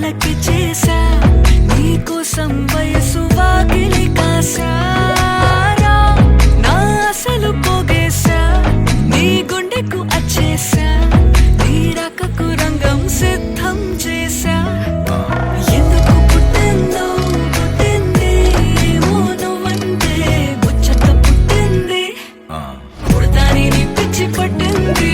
కళ్ళకి చేసా నీకోసం వయసు వాకిలి కాసారా నా అసలు పోగేశా నీ గుండెకు అచ్చేసా నీ రాకకు రంగం సిద్ధం చేసా ఎందుకు పుట్టిందో పుట్టింది ఏమో నువ్వంటే ముచ్చట పుట్టింది పుడతాని నీ పిచ్చి పట్టింది